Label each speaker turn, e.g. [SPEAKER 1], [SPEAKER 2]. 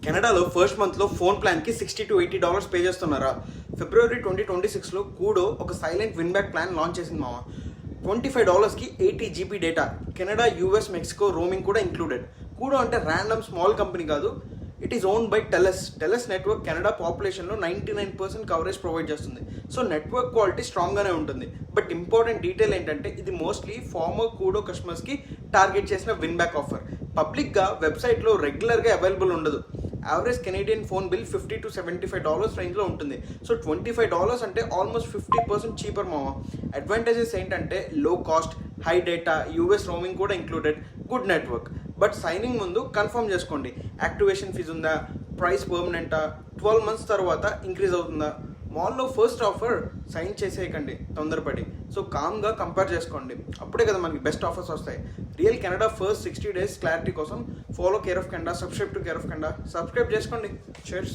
[SPEAKER 1] కెనడాలో ఫస్ట్ మంత్లో phone ప్లాన్కి $60 to $80 pay చేస్తున్నారా? ఫిబ్రవరి 2026లో కూడో ఒక silent win back plan launch చేసింది మామ. $25కి 80 GB డేటా, కెనడా, US, మెక్సికో రోమింగ్ కూడా ఇంక్లూడెడ్. కూడో అంటే ర్యాండమ్ స్మాల్ కంపెనీ కాదు, it is owned by Telus. Telus network Canada పాపులేషన్లో 99% కవరేజ్ ప్రొవైడ్ చేస్తుంది. సో నెట్వర్క్ క్వాలిటీ స్ట్రాంగ్గానే ఉంటుంది. బట్ ఇంపార్టెంట్ డీటెయిల్ ఏంటంటే ఇది మోస్ట్లీ ఫార్మర్ కూడో కస్టమర్స్కి టార్గెట్ చేసిన విన్ బ్యాక్ ఆఫర్. పబ్లిక్గా వెబ్సైట్లో రెగ్యులర్గా అవైలబుల్ ఉండదు. Average Canadian phone bill $50 to $75 రేంజ్లో ఉంటుంది. సో $25 అంటే ఆల్మోస్ట్ 50% చీపర్ మామ. అడ్వాంటేజెస్ ఏంటంటే low cost, high data, US roaming కూడా included, good network. But signing ముందు కన్ఫర్మ్ చేసుకోండి, యాక్టివేషన్ ఫీజు ఉందా, ప్రైస్ పర్మనెంటా, 12 months తర్వాత ఇంక్రీజ్ అవుతుందా. మాల్లో ఫస్ట్ ఆఫర్ సైన్ చేసేయకండి తొందరపడి. సో కామ్గా కంపేర్ చేసుకోండి, అప్పుడే కదా మనకి బెస్ట్ ఆఫర్స్ వస్తాయి. Real Canada first 60 days clarity కోసం follow care of Canada, subscribe to care of Canada, subscribe చేసుకోండి. cheers.